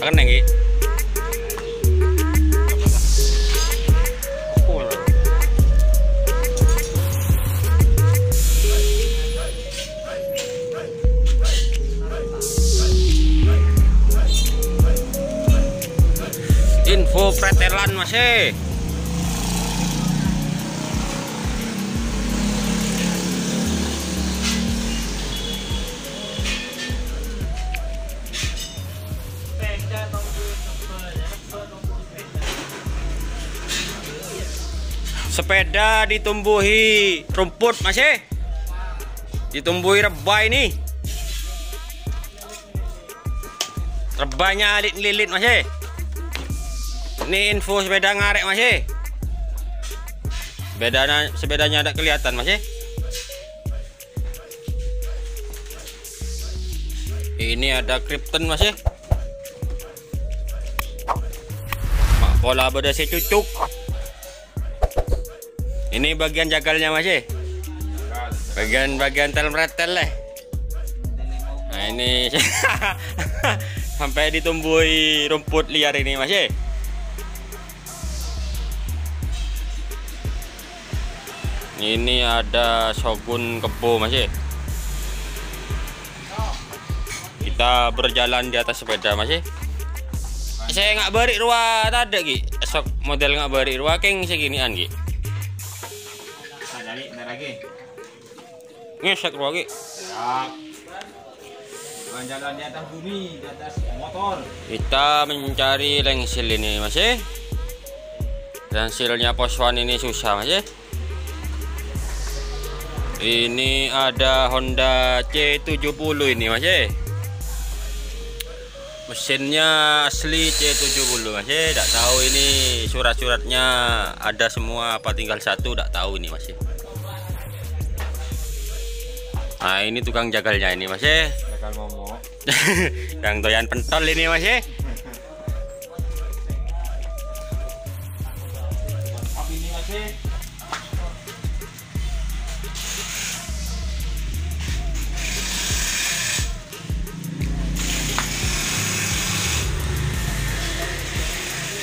Akan lagi. Info pretelan masih. Sepeda ditumbuhi rumput masih. Ditumbuhi rebah ini. Rebahnya lilit masih. Ini info sepeda ngarek masih. Sepedanya ada kelihatan masih. Ini ada Krypton masih. Mak pola berdasi cucuk. Ini bagian jagalnya masih. Bagian tel-metel lah. Nah ini sampai ditumbuhi rumput liar ini masih. Ini ada Shogun Kebo masih. Kita berjalan di atas sepeda masih. Saya nggak beri ruah tadi Ki. Esok model nggak beri ruah keng seginian Ki. Lagi. Ngesek ruah Ki. Siap. Jalan di atas bumi, di atas motor. Kita mencari lengsil ini masih. Lengsilnya Poswan ini susah masih. Ini ada Honda C70 ini masih. Mesinnya asli C70 masih. Tidak tahu ini surat-suratnya ada semua apa tinggal satu, tidak tahu ini masih. Nah ini tukang jagalnya ini masih. Jagal momo. Yang doyan pentol ini masih. Apa ini masih?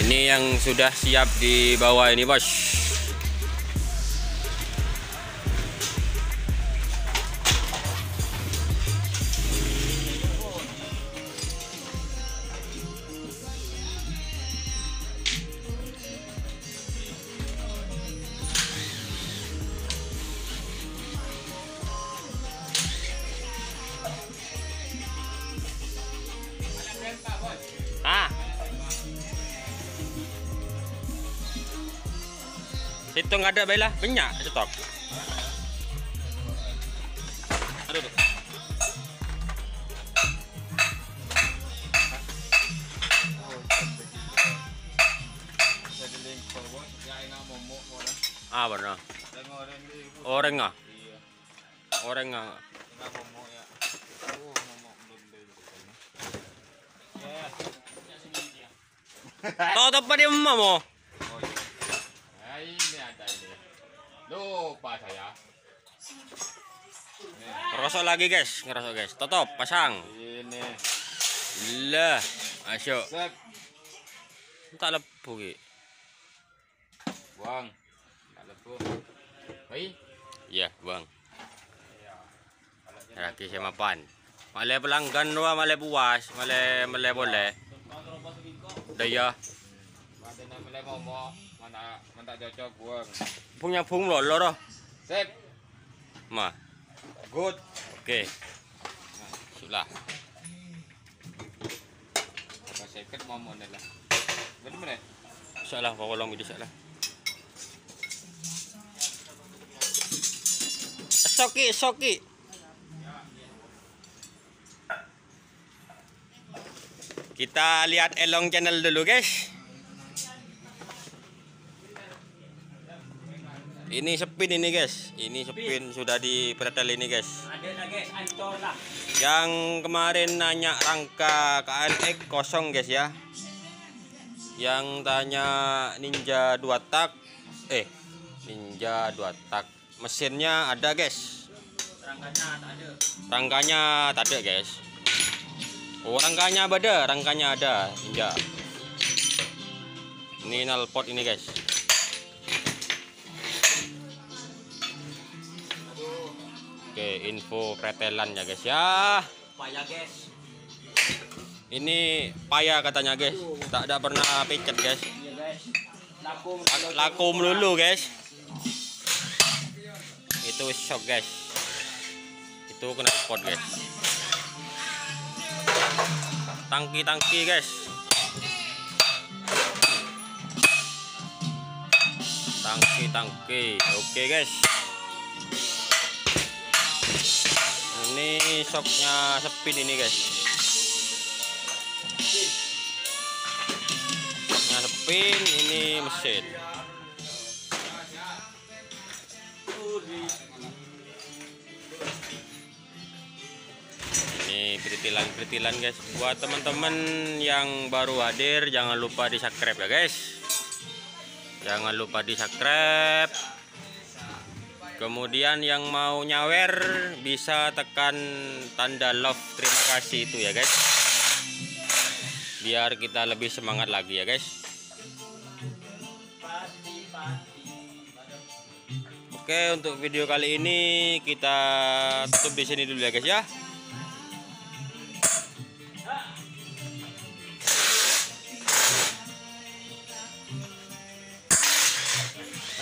Ini yang sudah siap dibawa ini bos. Hitung ada bela banyak stok. Aduh. Ah benar. Orang ah. Orang ah. Tahu apa dia mau? Ini ada ini. Lupa saya. Ngerosok lagi guys, ngerosok guys. Tutup, pasang. Ini. Lah, asyik. Set. Tak lepuh ki. Buang. Tak lepuh. Baik. Ya, buang. Laki sama pan. Malay pelanggan dua, malay puas, malay boleh. Daya. Mana nak mulai momo, mana tak cocok buang. Punya pung lo roh. Set. Ma. Good. Okey. Sudah. Apa seket momo ni lah. Betul mana? Salah, kolong ini salah. Soki. Kita lihat Elong channel dulu guys. Ini spin ini guys. Ini spin sudah di pretel ini guys. Ada lah guys, ancol lah. Yang kemarin nanya rangka KNX kosong guys ya. Yang tanya Ninja 2 tak, Ninja 2 tak. Mesinnya ada guys. Rangkanya tak ada guys. Oh, rangkanya ada Ninja. Ini knalpot ini guys. Oke, info pretelan ya guys ya. Payah guys. Ini payah katanya guys. Tak ada pernah pecet guys. Iya guys. Lakum dulu guys. Itu shock guys. Itu knalpot guys. Tangki guys. Tangki. Oke guys. Ini shocknya spin ini guys. Shocknya spin, ini mesin. Ini peritilan guys. Buat teman-teman yang baru hadir, jangan lupa di subscribe ya guys. Jangan lupa di subscribe. Kemudian yang mau nyawer bisa tekan tanda love, terima kasih itu ya guys. Biar kita lebih semangat lagi ya guys. Oke, untuk video kali ini kita tutup di sini dulu ya guys ya.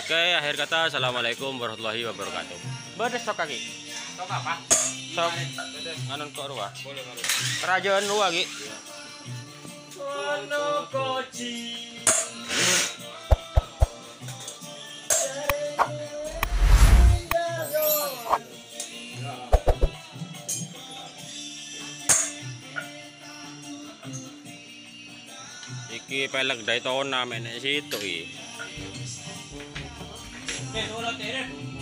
Oke, akhir kata, assalamualaikum warahmatullahi wabarakatuh. Bedes sok kaki. Sok apa? Sok anon kok ruah. Boleh. Kerajaan ruah ki. Kono koci. Iki pelek Daytona menek situ iki. Nih, urut ini.